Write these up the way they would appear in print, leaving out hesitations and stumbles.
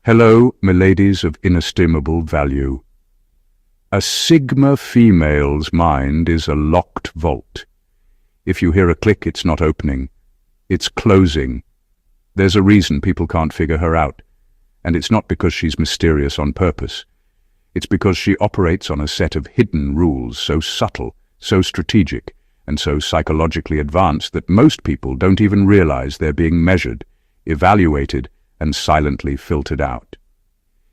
Hello, miladies of inestimable value. A Sigma female's mind is a locked vault. If you hear a click, it's not opening. It's closing. There's a reason people can't figure her out. And it's not because she's mysterious on purpose. It's because she operates on a set of hidden rules so subtle, so strategic, and so psychologically advanced that most people don't even realize they're being measured, evaluated, and silently filtered out.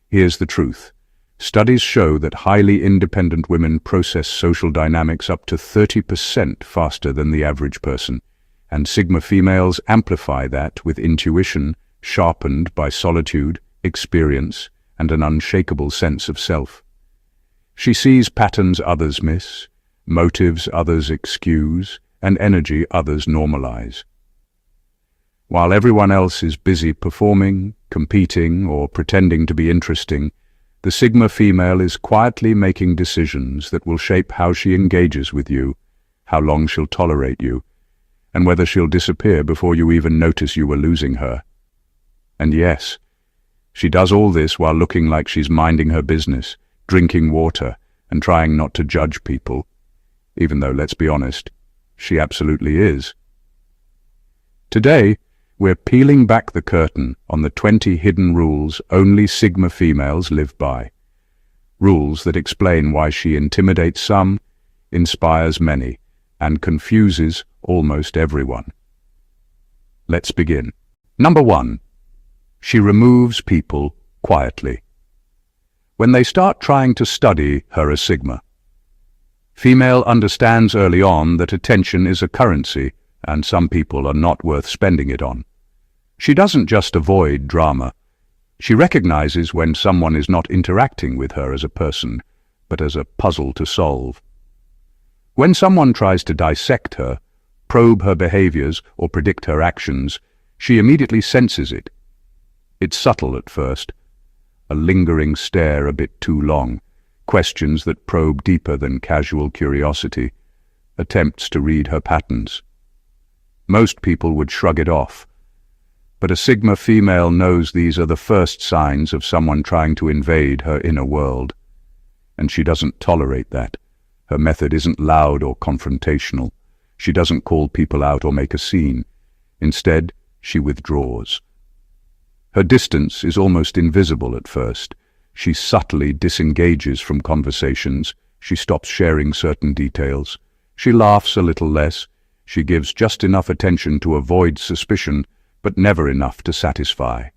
Here's the truth. Studies show that highly independent women process social dynamics up to 30% faster than the average person, and Sigma females amplify that with intuition sharpened by solitude, experience, and an unshakable sense of self. She sees patterns others miss, motives others excuse, and energy others normalize. While everyone else is busy performing, competing, or pretending to be interesting, the Sigma female is quietly making decisions that will shape how she engages with you, how long she'll tolerate you, and whether she'll disappear before you even notice you were losing her. And yes, she does all this while looking like she's minding her business, drinking water, and trying not to judge people, even though, let's be honest, she absolutely is. Today, we're peeling back the curtain on the 20 hidden rules only Sigma females live by. Rules that explain why she intimidates some, inspires many, and confuses almost everyone. Let's begin. Number 1. She removes people quietly. When they start trying to study her as Sigma, female understands early on that attention is a currency and some people are not worth spending it on. She doesn't just avoid drama. She recognizes when someone is not interacting with her as a person, but as a puzzle to solve. When someone tries to dissect her, probe her behaviors, or predict her actions, she immediately senses it. It's subtle at first, a lingering stare a bit too long, questions that probe deeper than casual curiosity, attempts to read her patterns. Most people would shrug it off, but a Sigma female knows these are the first signs of someone trying to invade her inner world. And she doesn't tolerate that. Her method isn't loud or confrontational. She doesn't call people out or make a scene. Instead, she withdraws. Her distance is almost invisible at first. She subtly disengages from conversations. She stops sharing certain details. She laughs a little less. She gives just enough attention to avoid suspicion, but never enough to satisfy.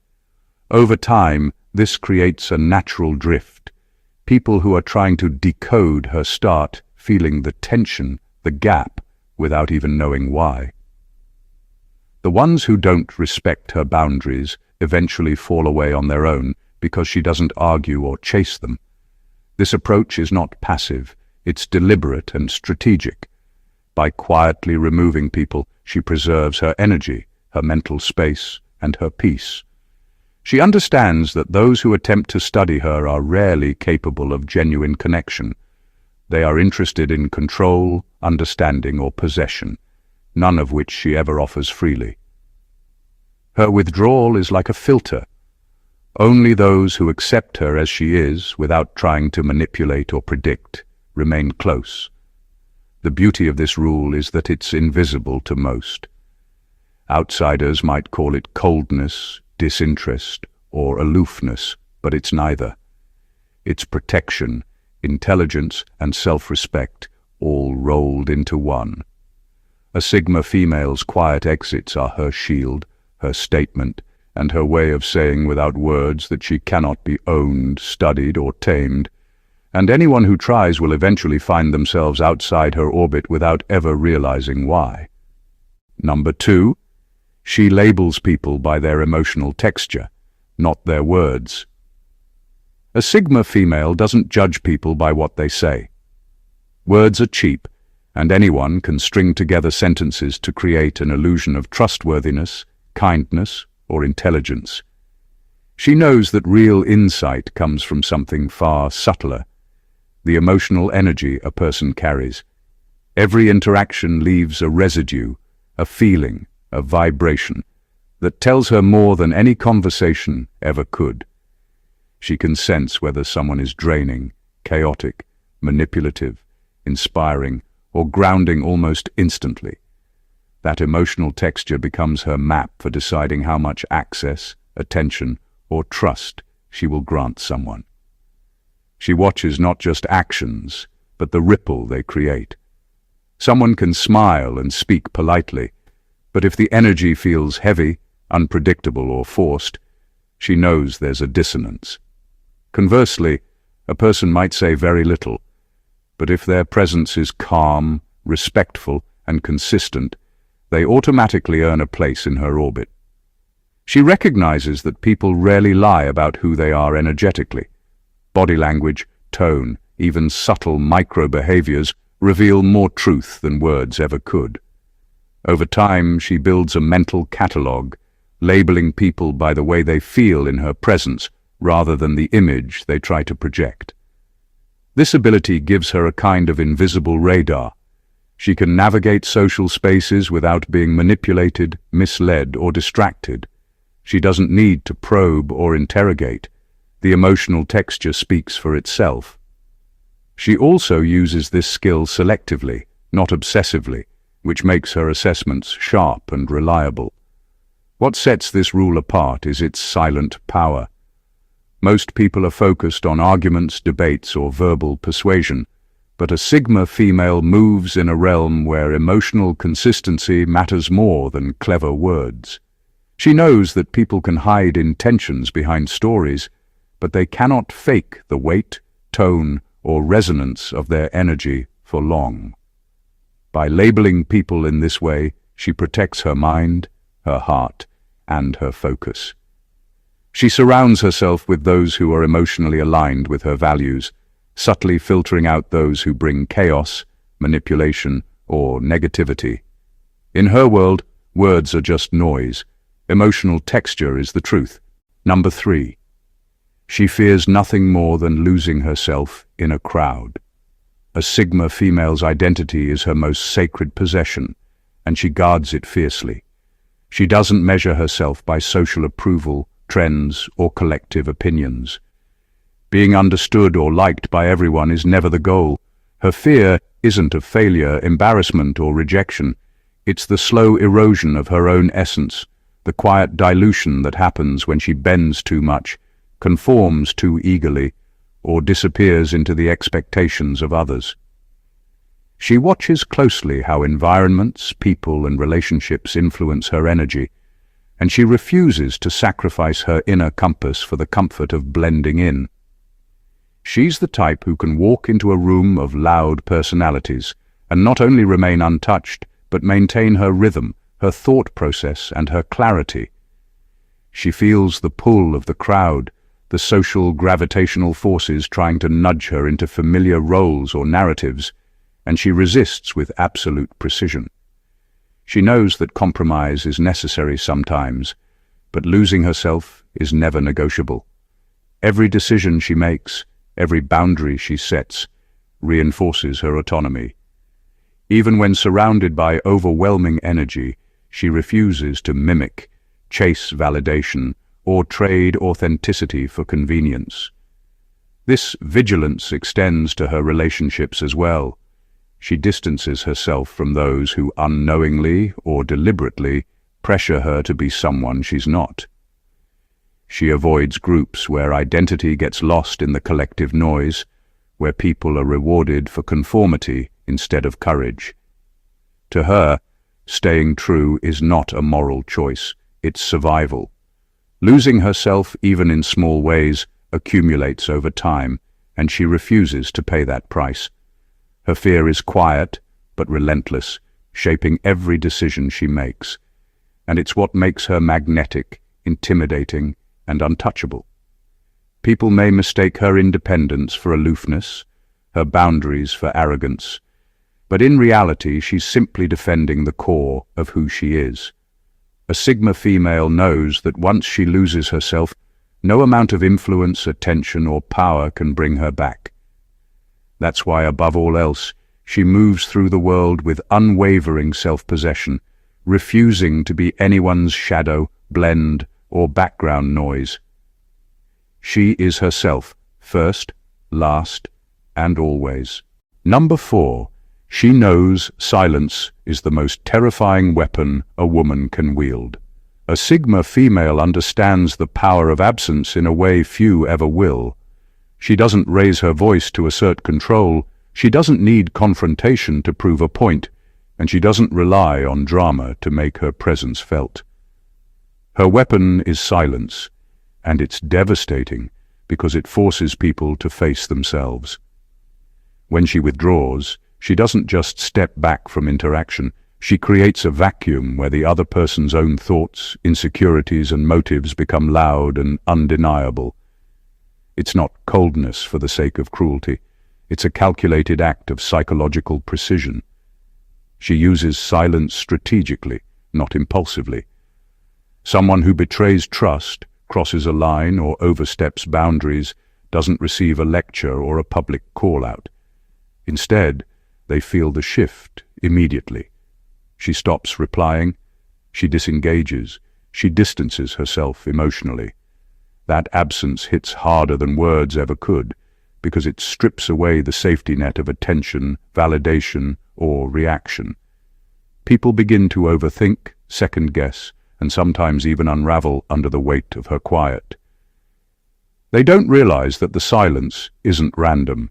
Over time, this creates a natural drift. People who are trying to decode her start feeling the tension, the gap, without even knowing why. The ones who don't respect her boundaries eventually fall away on their own because she doesn't argue or chase them. This approach is not passive, it's deliberate and strategic. By quietly removing people, she preserves her energy, her mental space, and her peace. She understands that those who attempt to study her are rarely capable of genuine connection. They are interested in control, understanding, or possession, none of which she ever offers freely. Her withdrawal is like a filter. Only those who accept her as she is, without trying to manipulate or predict, remain close. The beauty of this rule is that it's invisible to most. Outsiders might call it coldness, disinterest, or aloofness, but it's neither. It's protection, intelligence, and self-respect, all rolled into one. A Sigma female's quiet exits are her shield, her statement, and her way of saying without words that she cannot be owned, studied, or tamed, and anyone who tries will eventually find themselves outside her orbit without ever realizing why. Number 2. She labels people by their emotional texture, not their words. A Sigma female doesn't judge people by what they say. Words are cheap, and anyone can string together sentences to create an illusion of trustworthiness, kindness, or intelligence. She knows that real insight comes from something far subtler, the emotional energy a person carries. Every interaction leaves a residue, a feeling, a vibration, that tells her more than any conversation ever could. She can sense whether someone is draining, chaotic, manipulative, inspiring, or grounding almost instantly. That emotional texture becomes her map for deciding how much access, attention, or trust she will grant someone. She watches not just actions, but the ripple they create. Someone can smile and speak politely, but if the energy feels heavy, unpredictable, or forced, she knows there's a dissonance. Conversely, a person might say very little, but if their presence is calm, respectful, and consistent, they automatically earn a place in her orbit. She recognizes that people rarely lie about who they are energetically. Body language, tone, even subtle micro-behaviors reveal more truth than words ever could. Over time, she builds a mental catalogue, labeling people by the way they feel in her presence rather than the image they try to project. This ability gives her a kind of invisible radar. She can navigate social spaces without being manipulated, misled, or distracted. She doesn't need to probe or interrogate. The emotional texture speaks for itself. She also uses this skill selectively, not obsessively, which makes her assessments sharp and reliable. What sets this rule apart is its silent power. Most people are focused on arguments, debates, or verbal persuasion, but a Sigma female moves in a realm where emotional consistency matters more than clever words. She knows that people can hide intentions behind stories, but they cannot fake the weight, tone, or resonance of their energy for long. By labeling people in this way, she protects her mind, her heart, and her focus. She surrounds herself with those who are emotionally aligned with her values, subtly filtering out those who bring chaos, manipulation, or negativity. In her world, words are just noise. Emotional texture is the truth. Number 3. She fears nothing more than losing herself in a crowd. A Sigma female's identity is her most sacred possession, and she guards it fiercely. She doesn't measure herself by social approval, trends, or collective opinions. Being understood or liked by everyone is never the goal. Her fear isn't of failure, embarrassment, or rejection. It's the slow erosion of her own essence, the quiet dilution that happens when she bends too much, conforms too eagerly, or disappears into the expectations of others. She watches closely how environments, people, and relationships influence her energy, and she refuses to sacrifice her inner compass for the comfort of blending in. She's the type who can walk into a room of loud personalities and not only remain untouched, but maintain her rhythm, her thought process, and her clarity. She feels the pull of the crowd, the social gravitational forces trying to nudge her into familiar roles or narratives, and she resists with absolute precision. She knows that compromise is necessary sometimes, but losing herself is never negotiable. Every decision she makes, every boundary she sets, reinforces her autonomy. Even when surrounded by overwhelming energy, she refuses to mimic, chase validation, or trade authenticity for convenience. This vigilance extends to her relationships as well. She distances herself from those who unknowingly or deliberately pressure her to be someone she's not. She avoids groups where identity gets lost in the collective noise, where people are rewarded for conformity instead of courage. To her, staying true is not a moral choice, it's survival. Losing herself, even in small ways, accumulates over time, and she refuses to pay that price. Her fear is quiet, but relentless, shaping every decision she makes. And it's what makes her magnetic, intimidating, and untouchable. People may mistake her independence for aloofness, her boundaries for arrogance, but in reality she's simply defending the core of who she is. A Sigma female knows that once she loses herself, no amount of influence, attention, or power can bring her back. That's why, above all else, she moves through the world with unwavering self-possession, refusing to be anyone's shadow, blend, or background noise. She is herself, first, last, and always. Number 4. She knows silence is the most terrifying weapon a woman can wield. A Sigma female understands the power of absence in a way few ever will. She doesn't raise her voice to assert control, she doesn't need confrontation to prove a point, and she doesn't rely on drama to make her presence felt. Her weapon is silence, and it's devastating because it forces people to face themselves. When she withdraws, she doesn't just step back from interaction, she creates a vacuum where the other person's own thoughts, insecurities, and motives become loud and undeniable. It's not coldness for the sake of cruelty. It's a calculated act of psychological precision. She uses silence strategically, not impulsively. Someone who betrays trust, crosses a line, or oversteps boundaries doesn't receive a lecture or a public call-out. Instead, they feel the shift immediately. She stops replying, she disengages, she distances herself emotionally. That absence hits harder than words ever could, because it strips away the safety net of attention, validation, or reaction. People begin to overthink, second-guess, and sometimes even unravel under the weight of her quiet. They don't realize that the silence isn't random.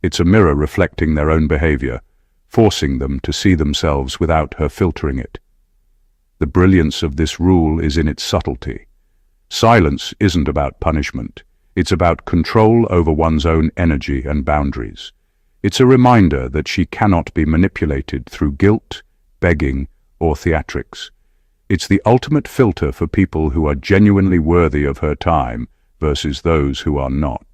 It's a mirror reflecting their own behavior, forcing them to see themselves without her filtering it. The brilliance of this rule is in its subtlety. Silence isn't about punishment. It's about control over one's own energy and boundaries. It's a reminder that she cannot be manipulated through guilt, begging, or theatrics. It's the ultimate filter for people who are genuinely worthy of her time versus those who are not.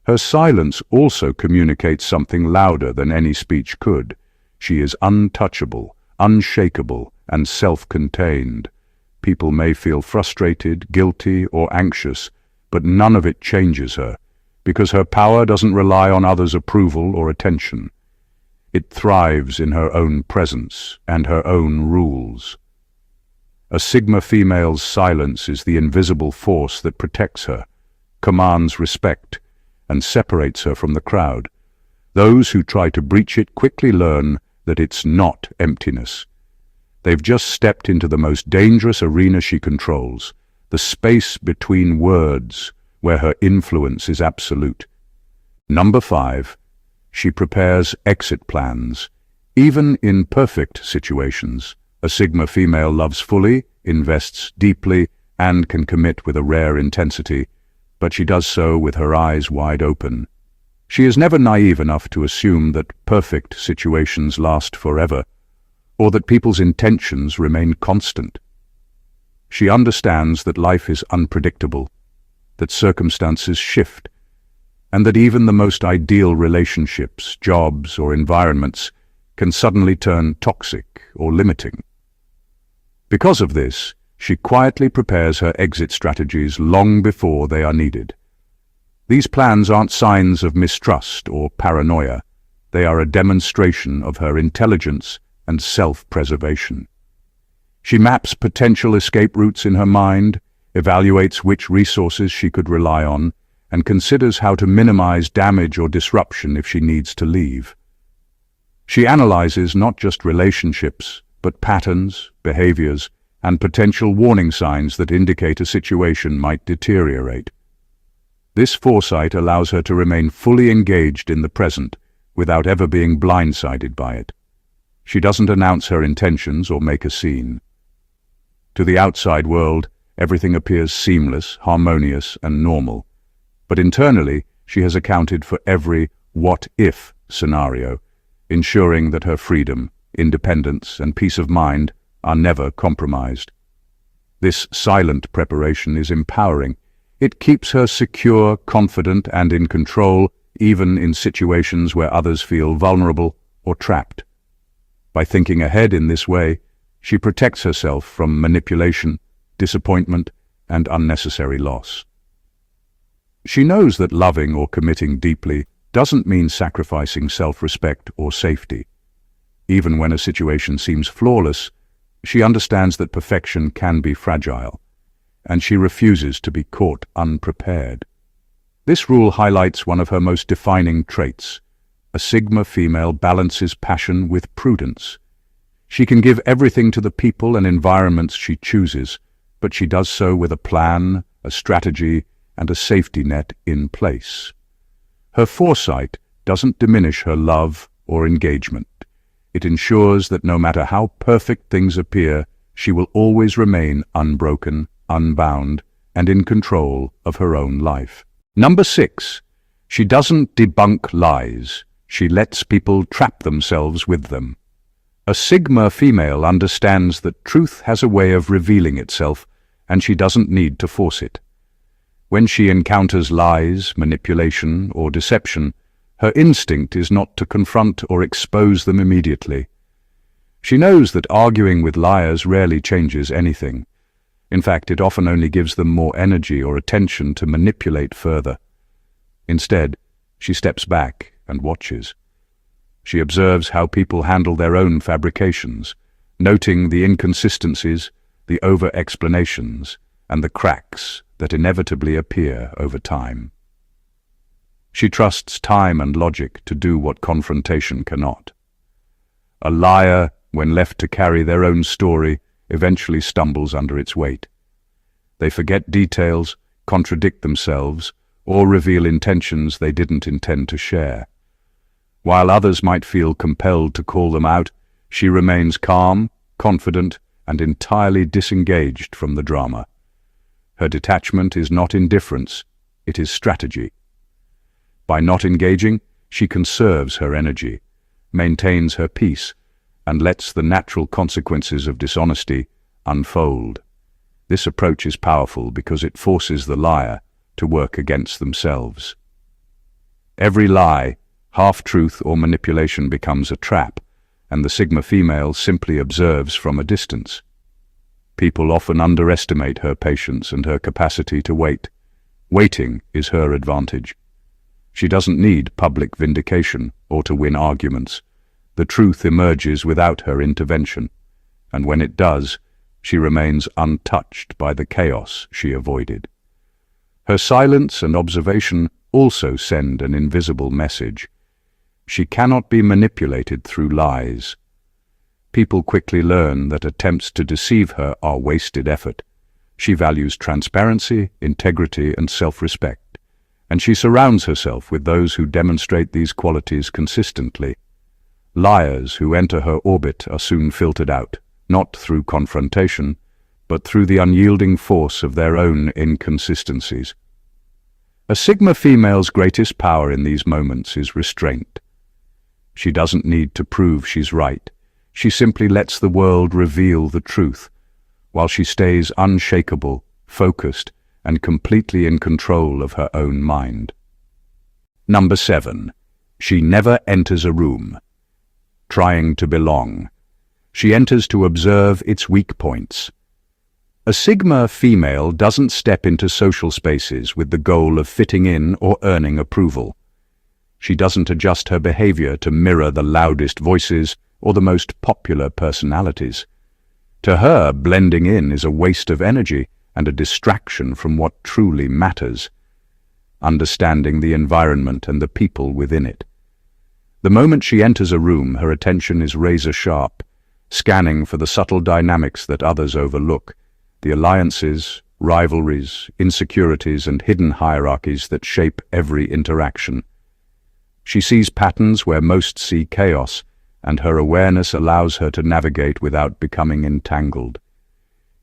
Her silence also communicates something louder than any speech could. She is untouchable, unshakable, and self-contained. People may feel frustrated, guilty, or anxious, but none of it changes her, because her power doesn't rely on others' approval or attention. It thrives in her own presence and her own rules. A Sigma female's silence is the invisible force that protects her, commands respect, and separates her from the crowd. Those who try to breach it quickly learn that it's not emptiness. They've just stepped into the most dangerous arena she controls, the space between words, where her influence is absolute. Number 5. She prepares exit plans. Even in perfect situations, a Sigma female loves fully, invests deeply, and can commit with a rare intensity, but she does so with her eyes wide open. She is never naive enough to assume that perfect situations last forever, or that people's intentions remain constant. She understands that life is unpredictable, that circumstances shift, and that even the most ideal relationships, jobs, or environments can suddenly turn toxic or limiting. Because of this, she quietly prepares her exit strategies long before they are needed. These plans aren't signs of mistrust or paranoia. They are a demonstration of her intelligence and self-preservation. She maps potential escape routes in her mind, evaluates which resources she could rely on, and considers how to minimize damage or disruption if she needs to leave. She analyzes not just relationships, but patterns, behaviors, and potential warning signs that indicate a situation might deteriorate. This foresight allows her to remain fully engaged in the present without ever being blindsided by it. She doesn't announce her intentions or make a scene. To the outside world, everything appears seamless, harmonious, and normal. But internally, she has accounted for every what-if scenario, ensuring that her freedom, independence, and peace of mind are never compromised. This silent preparation is empowering. It keeps her secure, confident, and in control, even in situations where others feel vulnerable or trapped. By thinking ahead in this way, she protects herself from manipulation, disappointment, and unnecessary loss. She knows that loving or committing deeply doesn't mean sacrificing self-respect or safety. Even when a situation seems flawless, she understands that perfection can be fragile, and she refuses to be caught unprepared. This rule highlights one of her most defining traits. A Sigma female balances passion with prudence. She can give everything to the people and environments she chooses, but she does so with a plan, a strategy, and a safety net in place. Her foresight doesn't diminish her love or engagement. It ensures that no matter how perfect things appear, she will always remain unbroken, unbound, and in control of her own life. Number 6. She doesn't debunk lies. She lets people trap themselves with them. A Sigma female understands that truth has a way of revealing itself, and she doesn't need to force it. When she encounters lies, manipulation, or deception, her instinct is not to confront or expose them immediately. She knows that arguing with liars rarely changes anything. In fact, it often only gives them more energy or attention to manipulate further. Instead, she steps back and watches. She observes how people handle their own fabrications, noting the inconsistencies, the over-explanations, and the cracks that inevitably appear over time. She trusts time and logic to do what confrontation cannot. A liar, when left to carry their own story, eventually stumbles under its weight. They forget details, contradict themselves, or reveal intentions they didn't intend to share. While others might feel compelled to call them out, she remains calm, confident, and entirely disengaged from the drama. Her detachment is not indifference, it is strategy. By not engaging, she conserves her energy, maintains her peace, and lets the natural consequences of dishonesty unfold. This approach is powerful because it forces the liar to work against themselves. Every lie, half-truth or manipulation becomes a trap, and the Sigma female simply observes from a distance. People often underestimate her patience and her capacity to wait. Waiting is her advantage. She doesn't need public vindication or to win arguments. The truth emerges without her intervention, and when it does, she remains untouched by the chaos she avoided. Her silence and observation also send an invisible message. She cannot be manipulated through lies. People quickly learn that attempts to deceive her are wasted effort. She values transparency, integrity, and self-respect, and she surrounds herself with those who demonstrate these qualities consistently. Liars who enter her orbit are soon filtered out, not through confrontation, but through the unyielding force of their own inconsistencies. A Sigma female's greatest power in these moments is restraint. She doesn't need to prove she's right. She simply lets the world reveal the truth, while she stays unshakable, focused, and completely in control of her own mind. Number 7. She never enters a room. Trying to belong. She enters to observe its weak points. A Sigma female doesn't step into social spaces with the goal of fitting in or earning approval. She doesn't adjust her behavior to mirror the loudest voices or the most popular personalities. To her, blending in is a waste of energy and a distraction from what truly matters, understanding the environment and the people within it. The moment she enters a room, her attention is razor-sharp, scanning for the subtle dynamics that others overlook, the alliances, rivalries, insecurities, and hidden hierarchies that shape every interaction. She sees patterns where most see chaos, and her awareness allows her to navigate without becoming entangled.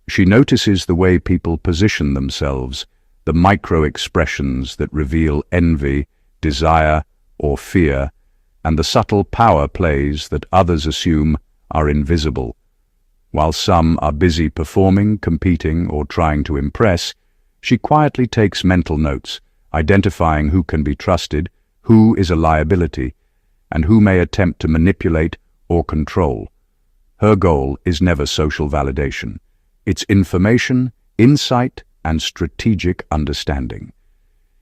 She notices the way people position themselves, the micro-expressions that reveal envy, desire, or fear, and the subtle power plays that others assume are invisible. While some are busy performing, competing, or trying to impress, she quietly takes mental notes, identifying who can be trusted, who is a liability, and who may attempt to manipulate or control. Her goal is never social validation. It's information, insight, and strategic understanding.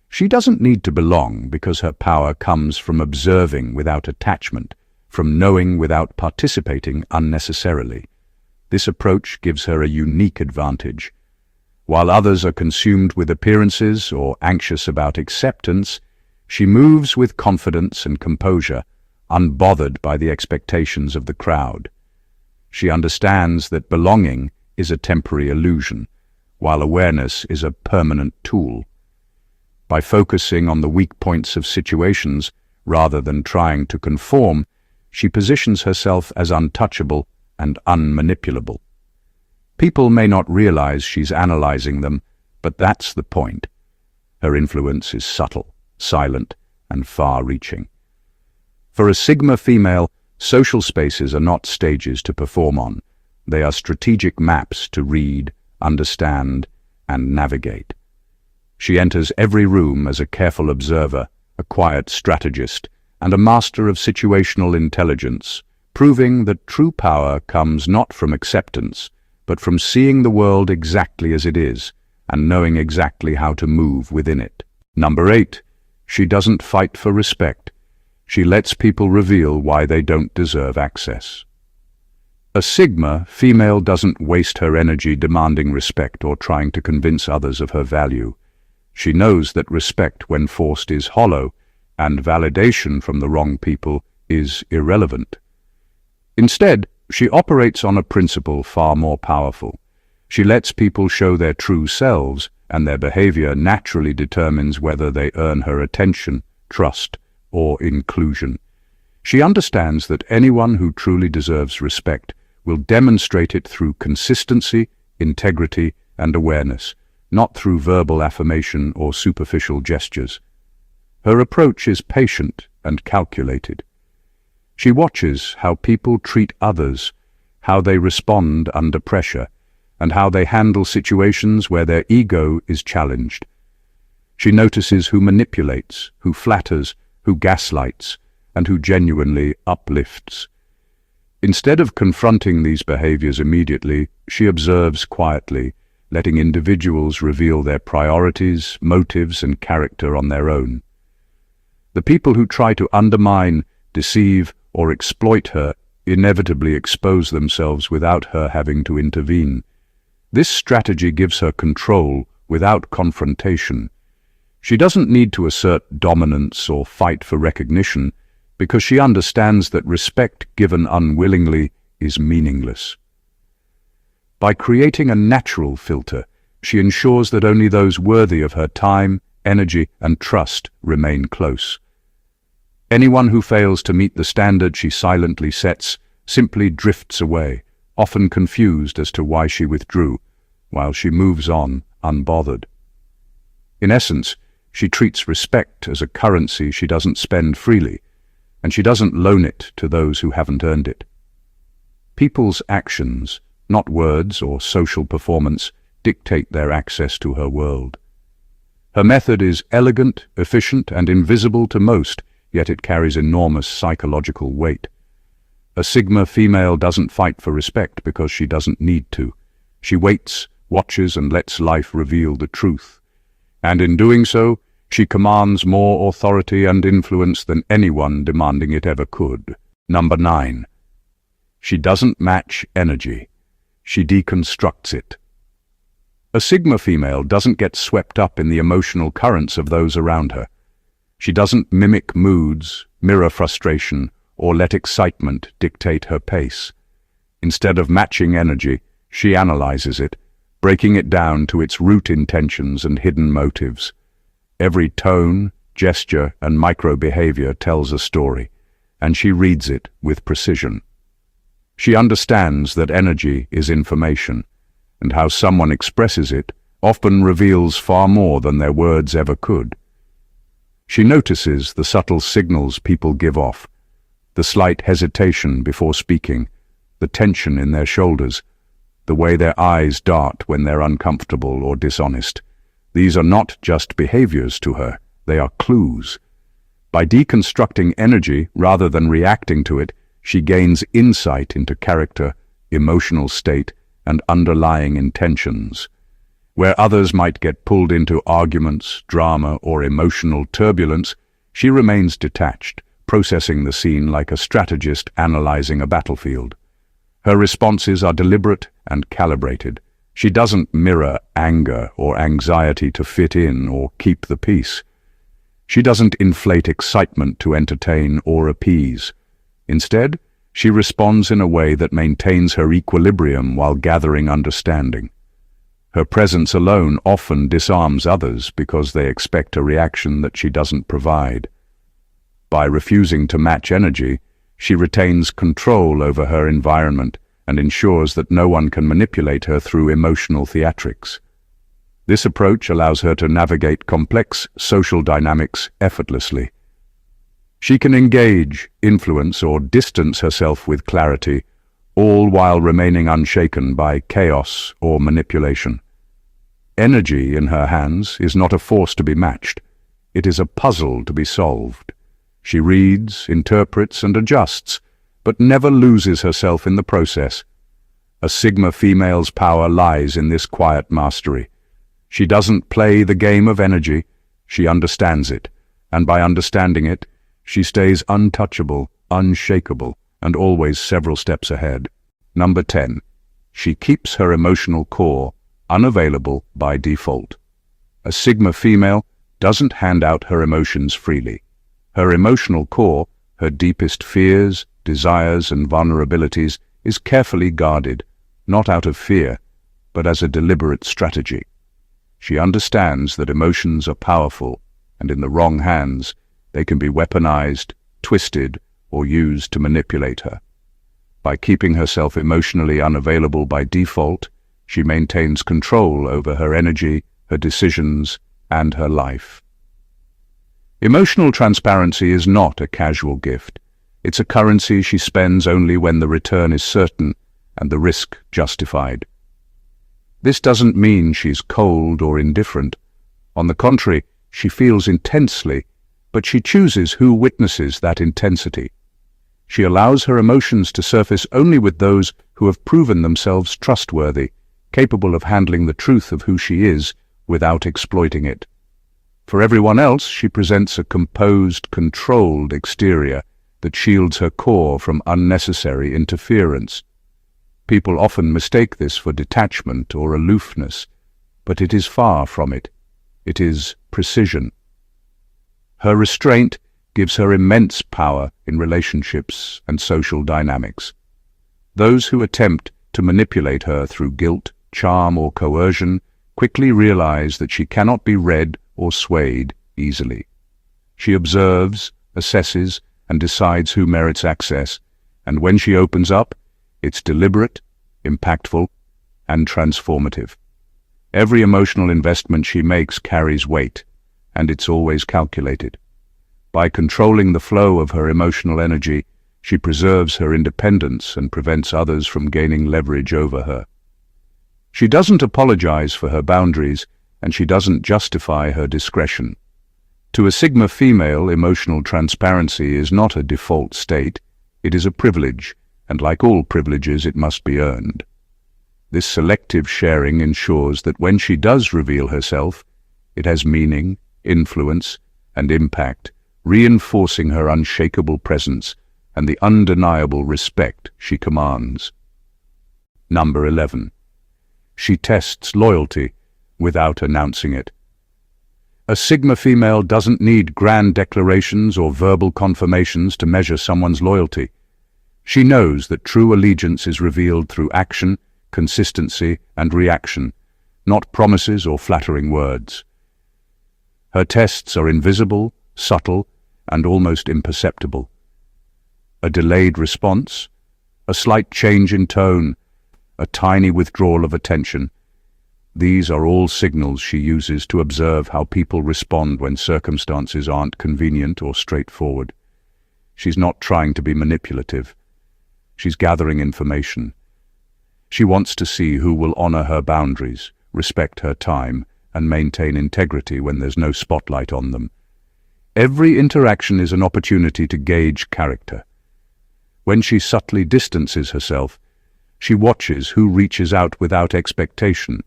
She doesn't need to belong because her power comes from observing without attachment, from knowing without participating unnecessarily. This approach gives her a unique advantage. While others are consumed with appearances or anxious about acceptance, she moves with confidence and composure, unbothered by the expectations of the crowd. She understands that belonging is a temporary illusion, while awareness is a permanent tool. By focusing on the weak points of situations rather than trying to conform, she positions herself as untouchable and unmanipulable. People may not realize she's analyzing them, but that's the point. Her influence is subtle, silent, and far-reaching. For a Sigma female, social spaces are not stages to perform on. They are strategic maps to read, understand, and navigate. She enters every room as a careful observer, a quiet strategist, and a master of situational intelligence, proving that true power comes not from acceptance, but from seeing the world exactly as it is and knowing exactly how to move within it. Number 8. She doesn't fight for respect. She lets people reveal why they don't deserve access. A Sigma female doesn't waste her energy demanding respect or trying to convince others of her value. She knows that respect, when forced, is hollow, and validation from the wrong people is irrelevant. Instead, she operates on a principle far more powerful. She lets people show their true selves, and their behavior naturally determines whether they earn her attention, trust, or inclusion. She understands that anyone who truly deserves respect will demonstrate it through consistency, integrity, and awareness, not through verbal affirmation or superficial gestures. Her approach is patient and calculated. She watches how people treat others, how they respond under pressure, and how they handle situations where their ego is challenged. She notices who manipulates, who flatters, who gaslights, and who genuinely uplifts. Instead of confronting these behaviors immediately, she observes quietly, letting individuals reveal their priorities, motives, and character on their own. The people who try to undermine, deceive, or exploit her inevitably expose themselves without her having to intervene. This strategy gives her control without confrontation. She doesn't need to assert dominance or fight for recognition, because she understands that respect given unwillingly is meaningless. By creating a natural filter, she ensures that only those worthy of her time, energy, and trust remain close. Anyone who fails to meet the standard she silently sets simply drifts away, often confused as to why she withdrew, while she moves on unbothered. In essence, she treats respect as a currency she doesn't spend freely, and she doesn't loan it to those who haven't earned it. People's actions, not words or social performance, dictate their access to her world. Her method is elegant, efficient, and invisible to most, yet it carries enormous psychological weight. A Sigma female doesn't fight for respect because she doesn't need to. She waits, watches, and lets life reveal the truth. And in doing so, she commands more authority and influence than anyone demanding it ever could. Number 9. She doesn't match energy. She deconstructs it. A Sigma female doesn't get swept up in the emotional currents of those around her. She doesn't mimic moods, mirror frustration, or let excitement dictate her pace. Instead of matching energy, she analyzes it, breaking it down to its root intentions and hidden motives. Every tone, gesture, and micro-behavior tells a story, and she reads it with precision. She understands that energy is information, and how someone expresses it often reveals far more than their words ever could. She notices the subtle signals people give off, the slight hesitation before speaking, the tension in their shoulders, the way their eyes dart when they're uncomfortable or dishonest. These are not just behaviors to her, they are clues. By deconstructing energy rather than reacting to it, she gains insight into character, emotional state, and underlying intentions. Where others might get pulled into arguments, drama, or emotional turbulence, she remains detached, processing the scene like a strategist analyzing a battlefield. Her responses are deliberate and calibrated, She doesn't mirror anger or anxiety to fit in or keep the peace. She doesn't inflate excitement to entertain or appease. Instead, she responds in a way that maintains her equilibrium while gathering understanding. Her presence alone often disarms others because they expect a reaction that she doesn't provide. By refusing to match energy, she retains control over her environment and ensures that no one can manipulate her through emotional theatrics. This approach allows her to navigate complex social dynamics effortlessly. She can engage, influence, or distance herself with clarity, all while remaining unshaken by chaos or manipulation. Energy in her hands is not a force to be matched. It is a puzzle to be solved. She reads, interprets, and adjusts, but never loses herself in the process. A Sigma female's power lies in this quiet mastery. She doesn't play the game of energy, she understands it, and by understanding it, she stays untouchable, unshakable, and always several steps ahead. Number 10. She keeps her emotional core unavailable by default. A Sigma female doesn't hand out her emotions freely. Her emotional core, her deepest fears, desires, and vulnerabilities, is carefully guarded, not out of fear, but as a deliberate strategy. She understands that emotions are powerful, and in the wrong hands, they can be weaponized, twisted, or used to manipulate her. By keeping herself emotionally unavailable by default, she maintains control over her energy, her decisions, and her life. Emotional transparency is not a casual gift. It's a currency she spends only when the return is certain and the risk justified. This doesn't mean she's cold or indifferent. On the contrary, she feels intensely, but she chooses who witnesses that intensity. She allows her emotions to surface only with those who have proven themselves trustworthy, capable of handling the truth of who she is without exploiting it. For everyone else, she presents a composed, controlled exterior that shields her core from unnecessary interference. People often mistake this for detachment or aloofness, but it is far from it. It is precision. Her restraint gives her immense power in relationships and social dynamics. Those who attempt to manipulate her through guilt, charm, or coercion quickly realize that she cannot be read or swayed easily. She observes, assesses, and decides who merits access, and when she opens up, it's deliberate, impactful, and transformative. Every emotional investment she makes carries weight, and it's always calculated. By controlling the flow of her emotional energy, she preserves her independence and prevents others from gaining leverage over her. She doesn't apologize for her boundaries, and she doesn't justify her discretion. To a Sigma female, emotional transparency is not a default state. It is a privilege, and like all privileges, it must be earned. This selective sharing ensures that when she does reveal herself, it has meaning, influence, and impact, reinforcing her unshakable presence and the undeniable respect she commands. Number 11. She tests loyalty without announcing it. A Sigma female doesn't need grand declarations or verbal confirmations to measure someone's loyalty. She knows that true allegiance is revealed through action, consistency, and reaction, not promises or flattering words. Her tests are invisible, subtle, and almost imperceptible. A delayed response, a slight change in tone, a tiny withdrawal of attention. These are all signals she uses to observe how people respond when circumstances aren't convenient or straightforward. She's not trying to be manipulative. She's gathering information. She wants to see who will honor her boundaries, respect her time, and maintain integrity when there's no spotlight on them. Every interaction is an opportunity to gauge character. When she subtly distances herself, she watches who reaches out without expectation,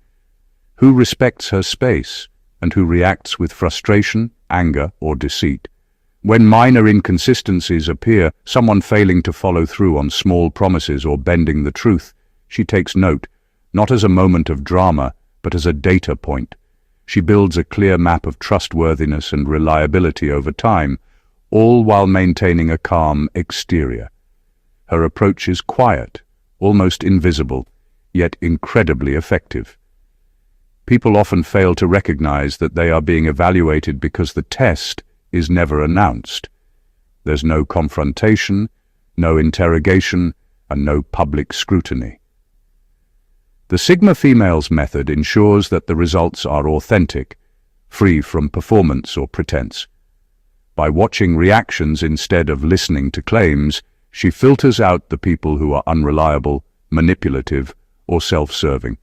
who respects her space, and who reacts with frustration, anger, or deceit. When minor inconsistencies appear, someone failing to follow through on small promises or bending the truth, she takes note, not as a moment of drama, but as a data point. She builds a clear map of trustworthiness and reliability over time, all while maintaining a calm exterior. Her approach is quiet, almost invisible, yet incredibly effective. People often fail to recognize that they are being evaluated because the test is never announced. There's no confrontation, no interrogation, and no public scrutiny. The Sigma Females method ensures that the results are authentic, free from performance or pretense. By watching reactions instead of listening to claims, she filters out the people who are unreliable, manipulative, or self-serving.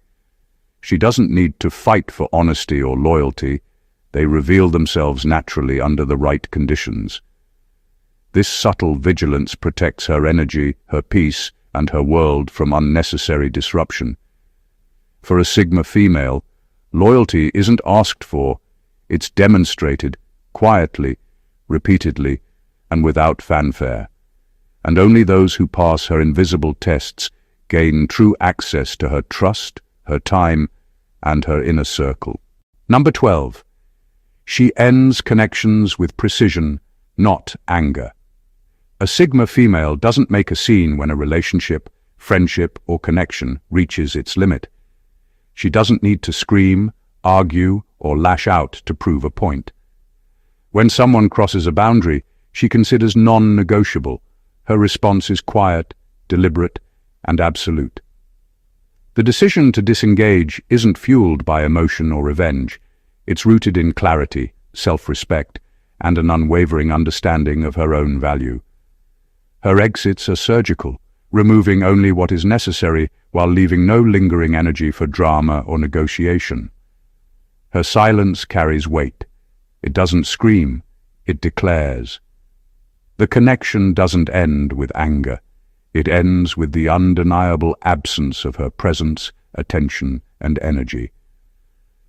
She doesn't need to fight for honesty or loyalty. They reveal themselves naturally under the right conditions. This subtle vigilance protects her energy, her peace, and her world from unnecessary disruption. For a Sigma female, loyalty isn't asked for, it's demonstrated, quietly, repeatedly, and without fanfare. And only those who pass her invisible tests gain true access to her trust, her time, and her inner circle. Number 12. She ends connections with precision, not anger. A Sigma female doesn't make a scene when a relationship, friendship, or connection reaches its limit. She doesn't need to scream, argue, or lash out to prove a point. When someone crosses a boundary, she considers non-negotiable. Her response is quiet, deliberate, and absolute. The decision to disengage isn't fueled by emotion or revenge. It's rooted in clarity, self-respect, and an unwavering understanding of her own value. Her exits are surgical, removing only what is necessary while leaving no lingering energy for drama or negotiation. Her silence carries weight. It doesn't scream, it declares. The connection doesn't end with anger. It ends with the undeniable absence of her presence, attention, and energy.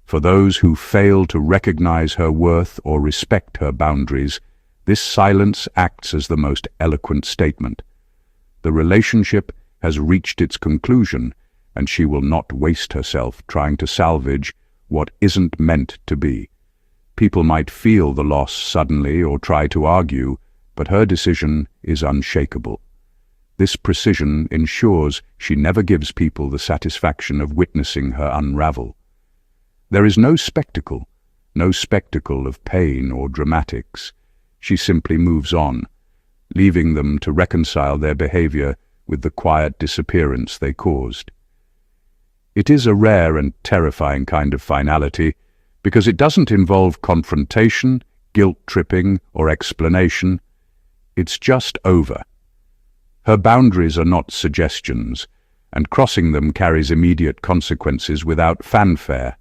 For those who fail to recognize her worth or respect her boundaries, this silence acts as the most eloquent statement. The relationship has reached its conclusion, and she will not waste herself trying to salvage what isn't meant to be. People might feel the loss suddenly or try to argue, but her decision is unshakable. This precision ensures she never gives people the satisfaction of witnessing her unravel. There is no spectacle of pain or dramatics. She simply moves on, leaving them to reconcile their behavior with the quiet disappearance they caused. It is a rare and terrifying kind of finality because it doesn't involve confrontation, guilt-tripping, or explanation. It's just over. Her boundaries are not suggestions, and crossing them carries immediate consequences without fanfare.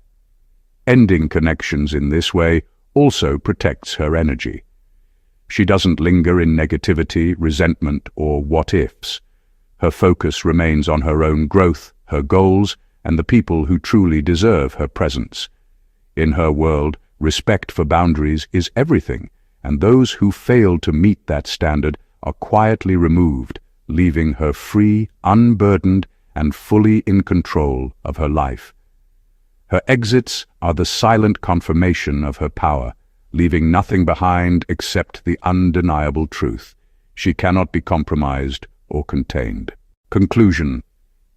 Ending connections in this way also protects her energy. She doesn't linger in negativity, resentment, or what-ifs. Her focus remains on her own growth, her goals, and the people who truly deserve her presence. In her world, respect for boundaries is everything, and those who fail to meet that standard are quietly removed, leaving her free, unburdened, and fully in control of her life. Her exits are the silent confirmation of her power, leaving nothing behind except the undeniable truth. She cannot be compromised or contained. Conclusion.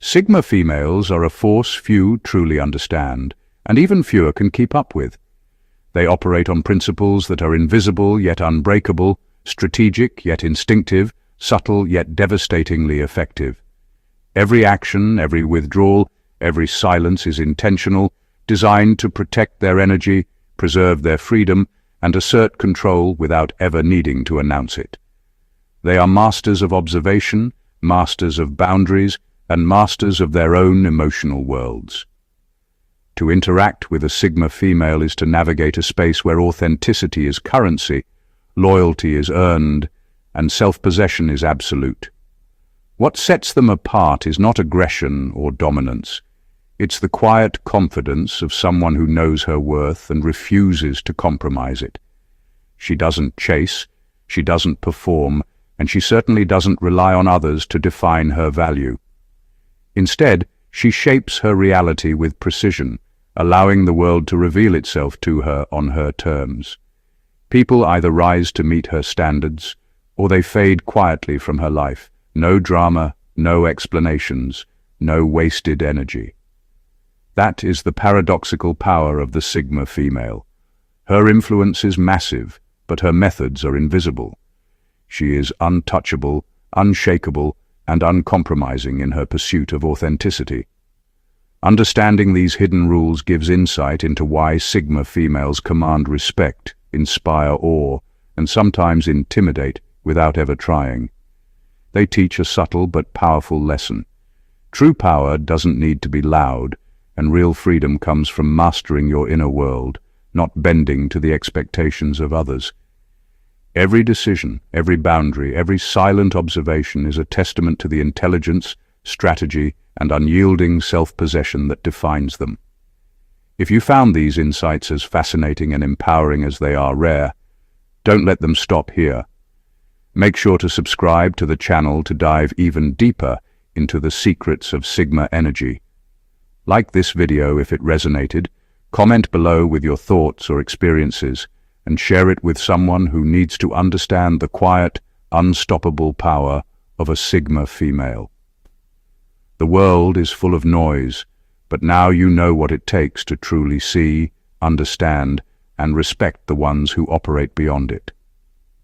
Sigma females are a force few truly understand, and even fewer can keep up with. They operate on principles that are invisible yet unbreakable, strategic yet instinctive, subtle yet devastatingly effective. Every action, every withdrawal, every silence is intentional, designed to protect their energy, preserve their freedom, and assert control without ever needing to announce it. They are masters of observation, masters of boundaries, and masters of their own emotional worlds. To interact with a Sigma female is to navigate a space where authenticity is currency, loyalty is earned, and self-possession is absolute. What sets them apart is not aggression or dominance. It's the quiet confidence of someone who knows her worth and refuses to compromise it. She doesn't chase, she doesn't perform, and she certainly doesn't rely on others to define her value. Instead, She shapes her reality with precision, allowing the world to reveal itself to her on her terms. People either rise to meet her standards, or they fade quietly from her life. No drama, no explanations, no wasted energy. That is the paradoxical power of the Sigma female. Her influence is massive, but her methods are invisible. She is untouchable, unshakable, and uncompromising in her pursuit of authenticity. Understanding these hidden rules gives insight into why Sigma females command respect, inspire awe, and sometimes intimidate without ever trying. They teach a subtle but powerful lesson. True power doesn't need to be loud, and real freedom comes from mastering your inner world, not bending to the expectations of others. Every decision, every boundary, every silent observation is a testament to the intelligence, strategy, and unyielding self-possession that defines them. If you found these insights as fascinating and empowering as they are rare, don't let them stop here. Make sure to subscribe to the channel to dive even deeper into the secrets of Sigma energy. Like this video if it resonated, comment below with your thoughts or experiences, and share it with someone who needs to understand the quiet, unstoppable power of a Sigma female. The world is full of noise, but now you know what it takes to truly see, understand, and respect the ones who operate beyond it.